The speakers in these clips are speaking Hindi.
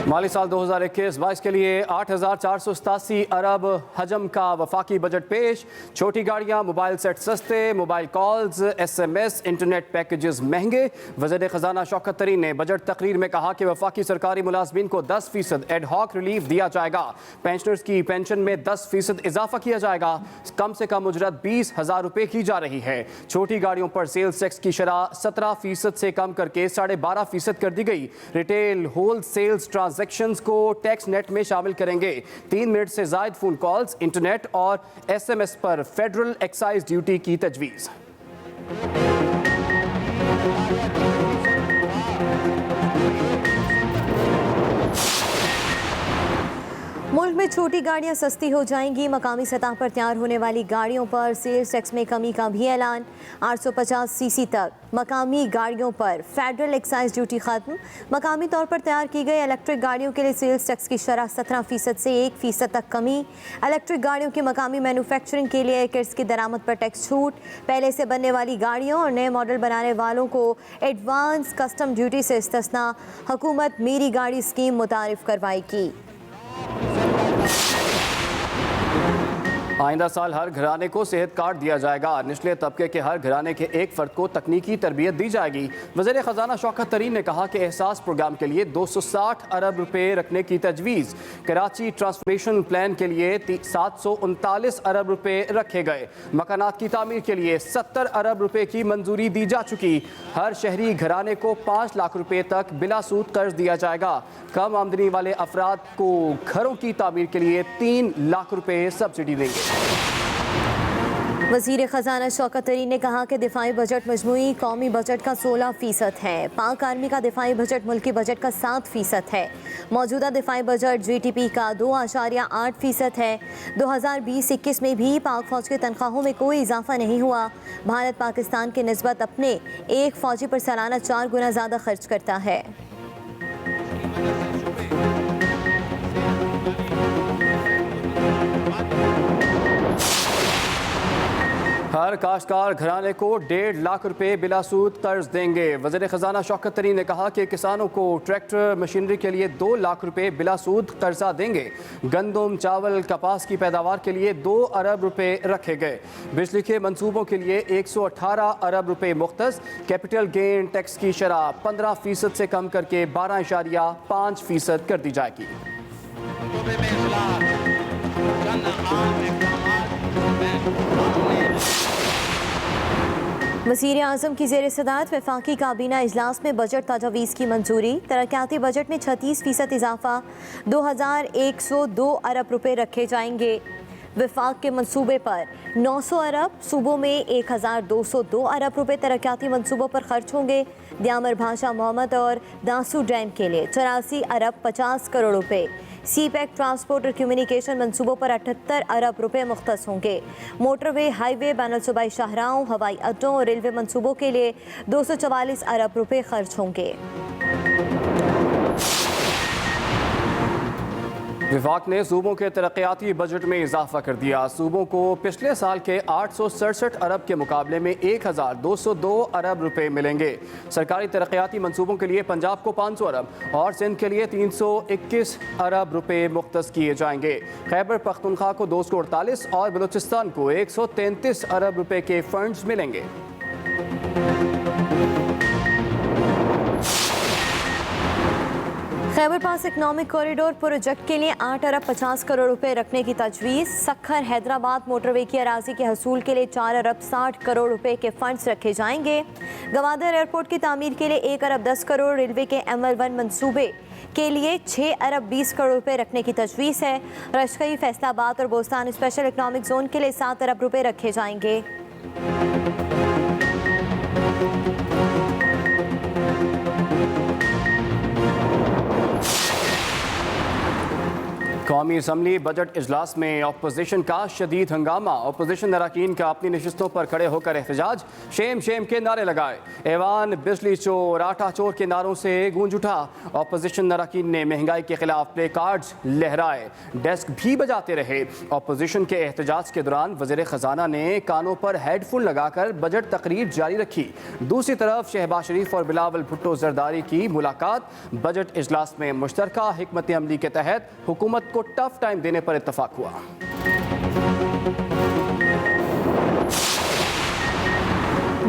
माली साल 2021-22 के लिए 8,487 अरब हजम का वफाकी बजट पेश। छोटी गाड़ियां, मोबाइल सेट सस्ते, mobile calls, SMS, internet packages महंगे। वज़ीर ख़जाना शौकत तरीन ने बजट तकरीर में कहा कि वफाकी सरकारी मुलाजमीन को 10% एडहॉक रिलीफ दिया जाएगा। पेंशनर्स की पेंशन में 10% इजाफा किया जाएगा। कम से कम उजरत 20,000 रुपये की जा रही है। छोटी गाड़ियों पर सेल्स टैक्स की शरह 17% से कम करके 12.5% कर दी गई। रिटेल होल सेल्स ट्रांजैक्शंस को टैक्स नेट में शामिल करेंगे। 3 मिनट से ज़ायद फोन कॉल्स, इंटरनेट और SMS पर फेडरल एक्साइज ड्यूटी की तजवीज़। मुल्क में छोटी गाड़ियां सस्ती हो जाएंगी। मकामी सतह पर तैयार होने वाली गाड़ियों पर सेल्स टैक्स में कमी का भी ऐलान। 850 सीसी तक मकामी गाड़ियों पर फेडरल एक्साइज ड्यूटी खत्म। मकामी तौर पर तैयार की गई इलेक्ट्रिक गाड़ियों के लिए सेल्स टैक्स की शरह 17% से 1% तक कमी। इलेक्ट्रिक गाड़ियों की मकामी मैन्युफैक्चरिंग के लिए किट्स की दरामद पर टैक्स छूट। पहले से बनने वाली गाड़ियों और नए मॉडल बनाने वालों को एडवांस कस्टम ड्यूटी से इस्तिस्ना। हुकूमत मेरी गाड़ी स्कीम मुतारिफ करवाएगी। आइंदा साल हर घराने को सेहत कार्ड दिया जाएगा। निचले तबके के हर घराने के एक फ़र्द को तकनीकी तरबियत दी जाएगी। वज़ीर ख़जाना शौकत तरीन ने कहा कि एहसास प्रोग्राम के लिए 260 अरब रुपये रखने की तजवीज़। कराची ट्रांसफॉर्मेशन प्लान के लिए 739 अरब रुपये रखे गए। मकानात की तामीर के लिए 70 अरब रुपये की मंजूरी दी जा चुकी। हर शहरी घराने को 5 लाख रुपये तक बिला सूद कर्ज दिया जाएगा। कम आमदनी वाले अफराद को घरों की तामीर के लिए 3 लाख रुपये सब्सिडी देंगे। वज़ीर ख़जाना शौकत तरीन ने कहा कि दिफाई बजट मजमूई कौमी बजट का 16% है। पाक आर्मी का दिफाई बजट मुल्की बजट का 7% है। मौजूदा दिफाई बजट GDP का 2.8% है। 2020-21 में भी पाक फ़ौज की तनख्वाहों में कोई इजाफा नहीं हुआ। भारत पाकिस्तान की निस्बत अपने एक फ़ौजी पर सालाना 4 गुना ज़्यादा खर्च करता है। हर काश्तकार घराने को 1.5 लाख रुपए बिलासूद कर्ज देंगे। वज़ीर ख़जाना शौकत तरीन ने कहा कि किसानों को ट्रैक्टर मशीनरी के लिए 2 लाख रुपए बिलासूद कर्जा देंगे। गंदम, चावल, कपास की पैदावार के लिए 2 अरब रुपए रखे गए। बिजली के मंसूबों के लिए 118 अरब रुपए मुख्तस। कैपिटल गेन टैक्स की शरह 15% से कम करके 12.5% कर दी जाएगी। वज़ीर आज़म की ज़ेर सदारत वफाकी काबीना इजलास में बजट तजवीज़ की मंजूरी। तरक्याती बजट में 36% इजाफा 2102 अरब रुपये रखे जाएंगे। वफाक के मंसूबे पर 900 अरब, सूबों में 1202 अरब रुपये तरक्याती मंसूबों पर खर्च होंगे। द्यामर भाषा मोहम्मद और दासू डैम के लिए 84 अरब 50 करोड़ रुपये। CPEC ट्रांसपोर्ट और कम्युनिकेशन मंसूबों पर 78 अरब रुपये मुख्तस होंगे। मोटरवे, हाईवे, बैनुल सूबाई शाहराहों, हवाई अड्डों और रेलवे मंसूबों के लिए 244 अरब रुपये खर्च होंगे। विफाक ने सूबों के तरक्याती बजट में इजाफा कर दिया। सूबों को पिछले साल के 867 अरब के मुकाबले में 1202 अरब रुपए मिलेंगे। सरकारी तरक्याती मंसूबों के लिए पंजाब को 500 अरब और सिंध के लिए 321 अरब रुपए मुख्तस किए जाएंगे। खैबर पख्तूनख्वा को 248 और बलूचिस्तान को 133 अरब रुपए के फंड्स मिलेंगे। खैबर पास इकनॉमिक कॉरिडोर प्रोजेक्ट के लिए 8 अरब 50 करोड़ रुपए रखने की तजवीज़। सखर हैदराबाद मोटरवे की अराजी के हसूल के लिए 4 अरब 60 करोड़ रुपए के फंड्स रखे जाएंगे। गवादर एयरपोर्ट की तामीर के लिए 1 अरब 10 करोड़, रेलवे के ML1 मंसूबे के लिए 6 अरब 20 करोड़ रुपए रखने की तजवीज़ है। रशकई, फैसलाबाद और बोस्तान स्पेशल इकनॉमिक जोन के लिए 7 अरब रुपए रखे जाएंगे। कौमी असम्बली बजट इजलास में अपोजिशन का शदीद हंगामा। अपोजिशन अरकान का अपनी नशिस्तों पर खड़े होकर एहतजाज, शेम शेम के नारे लगाए। ऐवान बिजली चोर, आटा चोर के नारों से गूंज उठा। अपोजिशन अरकान ने महंगाई के खिलाफ प्ले कार्ड्स लहराए, डेस्क भी बजाते रहे। अपोजिशन के एहतजाज के दौरान वज़ीर ख़जाना ने कानों पर हेडफोन लगाकर बजट तकरीर जारी रखी। दूसरी तरफ शहबाज शरीफ और बिलावल भुट्टो जरदारी की मुलाकात। बजट इजलास में मुश्तरका हिकमत अमली के तहत हुकूमत को टफ टाइम देने पर इत्तफाक हुआ।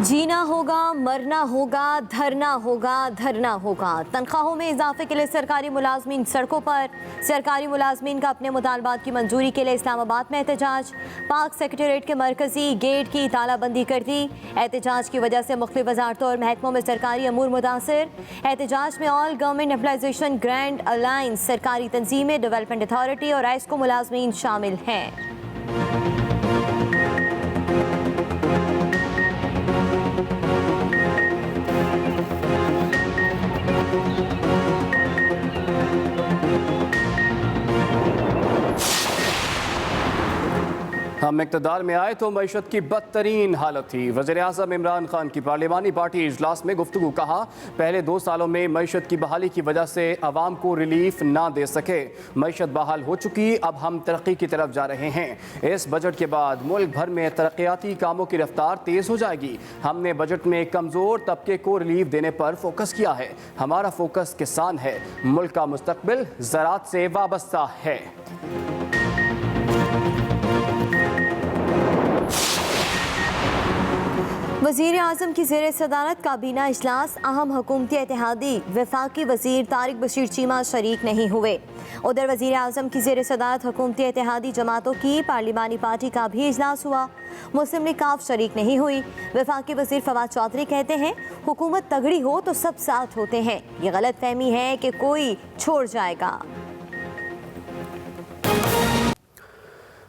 जीना होगा, मरना होगा, धरना होगा, धरना होगा। तनख्वाहों में इजाफे के लिए सरकारी मुलाजमीन सड़कों पर। सरकारी मुलाजमीन का अपने मुतालबात की मंजूरी के लिए इस्लामाबाद में एहतजाज। पाक सेक्रेटेरिएट के मरकजी गेट की तालाबंदी कर दी। एहतजाज की वजह से मुख्तलिफ वजारतों और महकमों में सरकारी अमूर मुतासिर। एहतजाज में ऑल गवर्नमेंट एम्प्लॉयजेशन ग्रैंड अलायंस, सरकारी तंजीमें, डेवलपमेंट अथॉरिटी और आइस्को मुलाजमीन शामिल हैं। हम इक़्तिदार में आए तो मईशत की बदतरीन हालत थी। वज़ीर-ए-आज़म इमरान खान की पार्लिमानी पार्टी इजलास में गुफ्तगू। कहा, पहले 2 सालों में मईशत की बहाली की वजह से आवाम को रिलीफ ना दे सके। मईशत बहाल हो चुकी, अब हम तरक्की की तरफ जा रहे हैं। इस बजट के बाद मुल्क भर में तरक्याती कामों की रफ्तार तेज़ हो जाएगी। हमने बजट में कमज़ोर तबके को रिलीफ देने पर फोकस किया है। हमारा फोकस किसान है। मुल्क का मुस्तकबिल ज़राअत से वाबस्ता है। वज़ीर आज़म की ज़ेर सदारत काबीना इजलास। अहम हुकूमती इत्तेहादी वफाकी वज़ीर तारिक बशीर चीमा शरीक नहीं हुए। उधर वज़ीर आज़म की ज़ेर सदारत हुकूमती इत्तेहादी जमातों की पार्लिमानी पार्टी का भी इजलास हुआ। मुस्लिम लीग काफ शरीक नहीं हुई। वफाकी वज़ीर फवाद चौधरी कहते हैं, हुकूमत तगड़ी हो तो सब साथ होते हैं। ये गलत फहमी है कि कोई छोड़ जाएगा।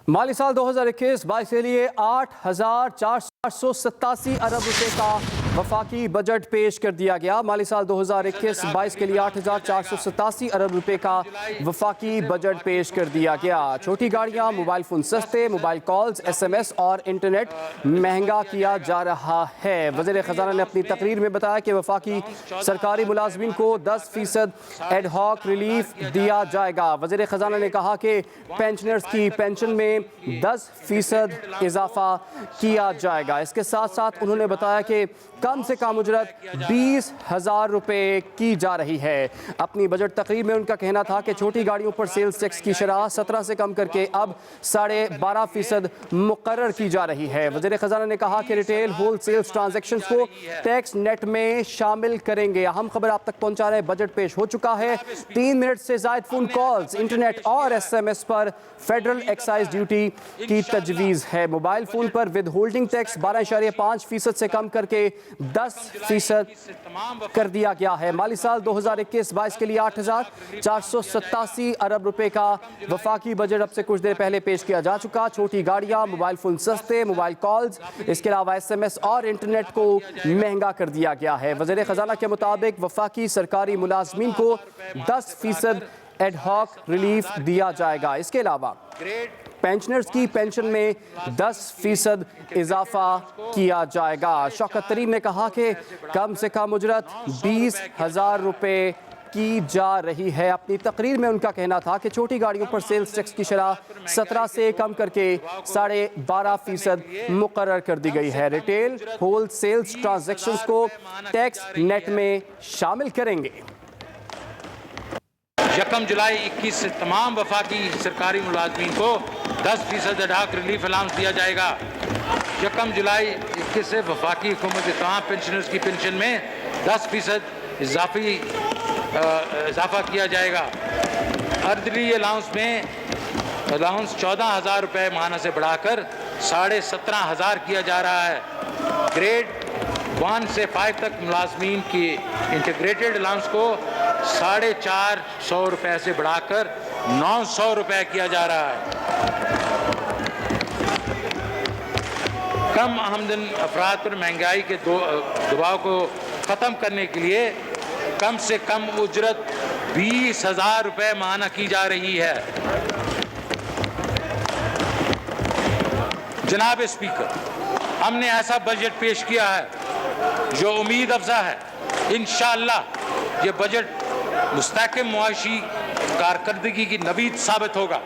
माली साल 2021-22 के लिए 8,487 अरब रुपए का वफाकी बजट पेश कर दिया गया। माली साल 2021-22 के लिए 8,487 अरब रुपए का वफाकी बजट पेश कर दिया गया। छोटी गाड़ियां, मोबाइल फ़ोन सस्ते, मोबाइल कॉल्स, SMS और इंटरनेट महंगा किया जा रहा है। वज़ीर ख़जाना ने अपनी तकरीर में बताया कि वफाकी सरकारी मुलाजमीन को 10% एडहॉक रिलीफ दिया जाएगा। वज़ीर ख़जाना ने कहा कि पेंशनर्स की पेंशन में 10% इजाफा किया जाएगा। इसके साथ साथ उन्होंने बताया कि कम से कम उजरत 20,000 रुपये की जा रही है। अपनी बजट तकरीर में उनका कहना था कि छोटी गाड़ियों पर सेल्स टैक्स की शरह 17 से कम करके अब 12.5% मुकर्रर की जा रही है। वज़ीर ख़जाना ने कहा कि रिटेल होल सेल्स ट्रांजेक्शन को टैक्स नेट में शामिल करेंगे। अहम खबर आप तक पहुँचा रहे, बजट पेश हो चुका है। 3 मिनट से ज़ायद फ़ोन कॉल्स, इंटरनेट और SMS पर फेडरल एक्साइज ड्यूटी की तजवीज़ है। मोबाइल फ़ोन पर विद होल्डिंग टैक्स 12.5% से कम करके 10% कर दिया गया है। माली साल 2021-22 के लिए 8,487 अरब रुपए का वफाकी बजट अब से कुछ देर पहले पेश किया जा चुका। छोटी गाड़ियां, मोबाइल फ़ोन सस्ते, मोबाइल कॉल्स, इसके अलावा SMS और इंटरनेट को महंगा कर दिया गया है। वज़ीर ख़जाना के मुताबिक वफाकी सरकारी मुलाजमीन को 10% एडहॉक रिलीफ दिया जाएगा। इसके अलावा पेंशनर्स की पेंशन में 10% इजाफा किया जाएगा। शौकत तरीन ने कहा कि कम से कम उजरत 20,000 रुपये की जा रही है। अपनी तकरीर में उनका कहना था कि छोटी गाड़ियों पर सेल्स टैक्स की शरह 17 से कम करके 12.5% मुकर्रर कर दी गई है। रिटेल होल सेल्स ट्रांजैक्शंस को टैक्स नेट में शामिल करेंगे। 1 जुलाई 21 से तमाम वफाकी सरकारी मुलाजमीन को 10% एडहॉक रिलीफ अलाउंस दिया जाएगा। 1 जुलाई 21 से वफाकी हुकूमत के तमाम पेंशनर्स की पेंशन में 10% इजाफा किया जाएगा। अर्दली अलाउंस में अलाउंस 14,000 रुपये माहाना से बढ़ाकर 17,500 किया जा रहा है। ग्रेड 1 से 5 तक मुलाजमीन की इंटीग्रेटेड अलाउंस को 450 रुपये से बढ़ाकर 900 रुपये किया जा रहा है। कम आमदन अफराद पर महंगाई के दबाव को ख़त्म करने के लिए कम से कम उजरत 20,000 रुपये माहाना की जा रही है। जनाब स्पीकर, हमने ऐसा बजट पेश किया है जो उम्मीद अफजा है। इंशाअल्लाह ये बजट मुस्तहकम मुआशी कारकर्दगी की नवीद साबित होगा।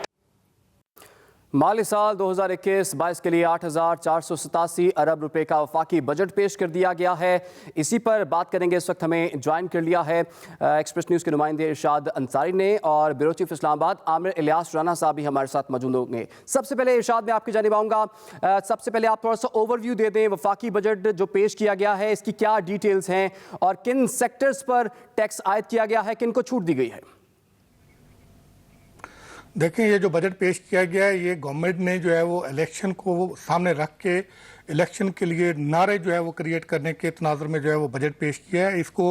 माली साल 2021-22 के लिए 8,487 अरब रुपए का वफाकी बजट पेश कर दिया गया है। इसी पर बात करेंगे। इस वक्त हमें ज्वाइन कर लिया है एक्सप्रेस न्यूज़ के नुमाइंदे इरशाद अंसारी ने, और ब्यूरो चीफ इस्लामाबाद आमिर इलियास राना साहब भी हमारे साथ मौजूद होंगे। सबसे पहले इरशाद, मैं आपकी जानिब आऊँगा। सबसे पहले आप थोड़ा सा ओवरव्यू दे दें, वफाकी बजट जो पेश किया गया है इसकी क्या डिटेल्स हैं और किन सेक्टर्स पर टैक्स आयद किया गया है, किन को छूट दी गई है? देखें, ये जो बजट पेश किया गया है ये गवर्नमेंट ने जो है वो इलेक्शन को सामने रख के इलेक्शन के लिए नारे जो है वो क्रिएट करने के तनाज़ुर में जो है वो बजट पेश किया है। इसको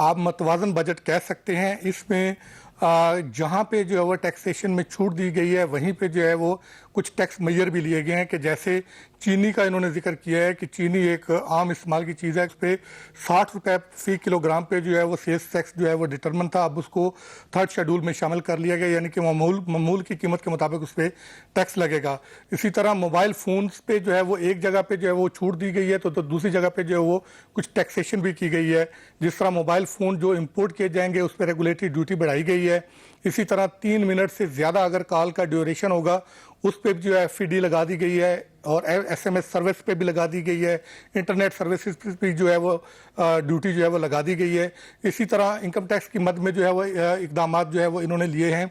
आप मतवाज़न बजट कह सकते हैं। इसमें जहाँ पे जो है वो टैक्सेशन में छूट दी गई है वहीं पे जो है वो कुछ टैक्स मेजर भी लिए गए हैं कि जैसे चीनी का इन्होंने जिक्र किया है कि चीनी एक आम इस्तेमाल की चीज़ है, इस पर 60 रुपये फ़ी किलोग्राम पे जो है वो सेल्स टैक्स जो है वो डिटरमिन था, अब उसको 3rd शेड्यूल में शामिल कर लिया गया, यानी कि मामूल की कीमत के मुताबिक उस पर टैक्स लगेगा। इसी तरह मोबाइल फ़ोन्स पे जो है वो एक जगह पे जो है वो छूट दी गई है तो दूसरी जगह पे जो है वो कुछ टैक्सेशन भी की गई है। जिस तरह मोबाइल फ़ोन जो इम्पोर्ट किए जाएंगे उस पर रेगुलेटरी ड्यूटी बढ़ाई गई है। इसी तरह 3 मिनट से ज़्यादा अगर कॉल का ड्यूरेशन होगा उस पर जो है FD लगा दी गई है और SMS सर्विस पे भी लगा दी गई है। इंटरनेट सर्विसेज पे जो है वो ड्यूटी जो है वो लगा दी गई है। इसी तरह इनकम टैक्स की मद में जो है वो इकदाम जो है वो इन्होंने लिए हैं।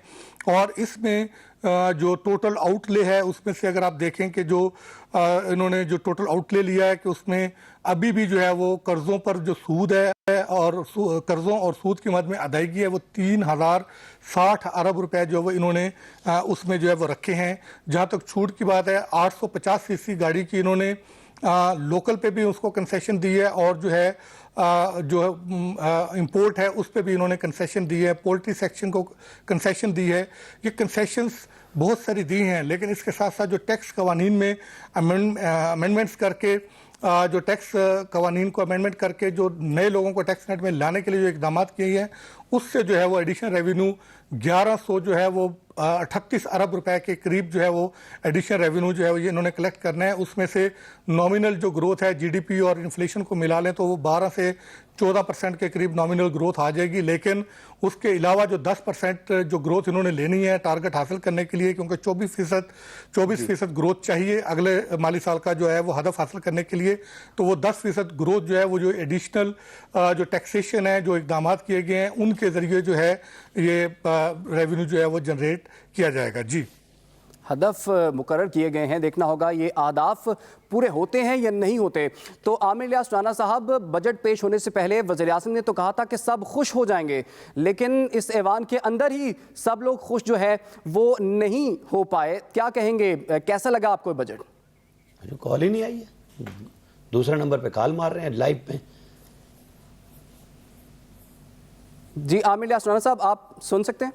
और इसमें जो टोटल आउटले है उसमें से अगर आप देखें कि जो इन्होंने जो टोटल आउटले लिया है कि उसमें अभी भी जो है वो कर्ज़ों पर जो सूद है और कर्ज़ों और सूद की मद में अदायगी है वो 3,060 अरब रुपए जो वो इन्होंने उसमें जो है वो रखे हैं। जहाँ तक छूट की बात है 850 सीसी गाड़ी की इन्होंने लोकल पे भी उसको कंसेशन दी है और जो है जो इंपोर्ट है उस पे भी इन्होंने कंसेशन दी है। पोल्ट्री सेक्शन को कंसेशन दी है। ये कंसेशंस बहुत सारी दी हैं, लेकिन इसके साथ साथ जो टैक्स कवानीन में अमेंडमेंट्स करके जो टैक्स कवानीन को अमेंडमेंट करके जो नए लोगों को टैक्स नेट में लाने के लिए जो इकदाम किए हैं उससे जो है वो एडिशनल रेवेन्यू 1100 जो है वो 38 अरब रुपए के करीब जो है वो एडिशनल रेवेन्यू जो है वो ये इन्होंने कलेक्ट करना है। उसमें से नॉमिनल जो ग्रोथ है GDP और इन्फ्लेशन को मिला लें तो वो 12 से 14% के करीब नॉमिनल ग्रोथ आ जाएगी। लेकिन उसके अलावा जो 10% जो ग्रोथ इन्होंने लेनी है टारगेट हासिल करने के लिए, क्योंकि 24% ग्रोथ चाहिए अगले माली साल का जो है वो हदफ हासिल करने के लिए, तो वो 10% ग्रोथ जो है वो जो एडिशनल जो टैक्सेशन है जो इकदाम किए गए हैं उनके ज़रिए जो है ये रेवेन्यू जो है वो जनरेट किया जाएगा। जी, हदफ मुकर्रर किए गए हैं, देखना होगा ये आदाफ पूरे होते हैं या नहीं होते। तो आमिर इलियास राना साहब, बजट पेश होने से पहले वज़ीर-ए-आज़म ने तो कहा था कि सब खुश हो जाएंगे, लेकिन इस ऐवान के अंदर ही सब लोग खुश जो है वो नहीं हो पाए। क्या कहेंगे, कैसा लगा आपको बजट? कॉल ही नहीं आई है, दूसरे नंबर पे कॉल मार रहे हैं लाइव पे। जी आमिर इलियास राना साहब, आप सुन सकते हैं?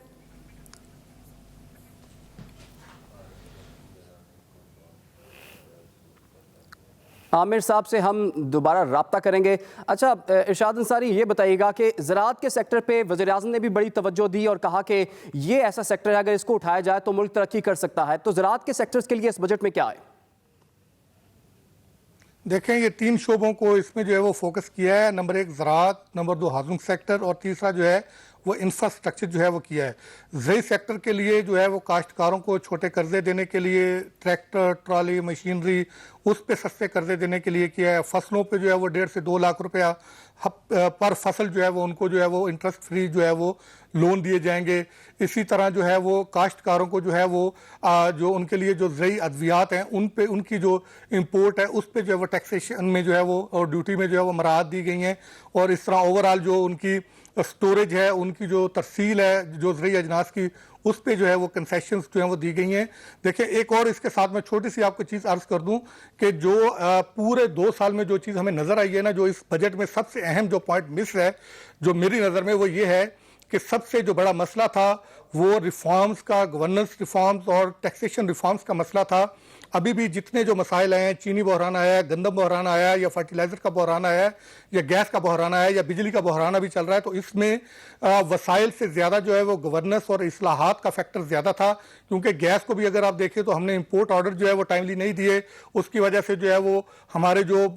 आमिर साहब से हम दोबारा रब्ता करेंगे। अच्छा इरशाद अंसारी, ये बताइएगा कि ज़राअत के सेक्टर पे वज़ीर-ए-आज़म ने भी बड़ी तवज्जो दी और कहा कि ये ऐसा सेक्टर है अगर इसको उठाया जाए तो मुल्क तरक्की कर सकता है। तो ज़राअत के सेक्टर्स के लिए इस बजट में क्या है? देखें, ये 3 शोबों को इसमें जो है वो फोकस किया है। नंबर 1 ज़राअत, नंबर 2 हाउसिंग सेक्टर और तीसरा जो है वो इंफ्रास्ट्रक्चर जो है वो किया है। ज़रूरी सेक्टर के लिए जो है वो काश्तकारों को छोटे कर्जे देने के लिए, ट्रैक्टर, ट्राली, मशीनरी उस पे सस्ते कर्जे देने के लिए किया है। फसलों पे जो है वो 1.5 से 2 लाख रुपया पर फसल जो है वो उनको जो है वो इंटरेस्ट फ्री जो है वो लोन दिए जाएंगे। इसी तरह जो है वो काश्तकारों को जो है वो जो उनके लिए जो ज़रूरी अद्वियात हैं उन पे उनकी जो इंपोर्ट है उस पे जो है वो टैक्सेशन में जो है वो और ड्यूटी में जो है वो मराहत दी गई हैं। और इस तरह ओवरऑल जो उनकी स्टोरेज है, उनकी जो तरसील है जो ज़रूरी अजनास की, उस पे जो है वो कंसेशंस जो हैं वो दी गई हैं। देखिए, एक और इसके साथ मैं छोटी सी आपको चीज़ अर्ज़ कर दूं कि जो पूरे 2 साल में जो चीज़ हमें नज़र आई है ना, जो इस बजट में सबसे अहम जो पॉइंट मिस है जो मेरी नज़र में, वो ये है कि सबसे जो बड़ा मसला था वो रिफॉर्म्स का, गवर्नेंस रिफॉर्म्स और टैक्सेशन रिफॉर्म्स का मसला था। अभी भी जितने जो मसाइल आए हैं, चीनी बहरान आया है, गंदम बहरान आया है, या फर्टिलाइजर का बहरान आया है, या गैस का बहरान आया है, या बिजली का बहरान अभी चल रहा है, तो इसमें वसाइल से ज़्यादा जो है वो गवर्नेंस और इस्लाहात का फैक्टर ज़्यादा था। क्योंकि गैस को भी अगर आप देखें तो हमने इंपोर्ट ऑर्डर जो है वो टाइमली नहीं दिए, उसकी वजह से जो है वो हमारे जो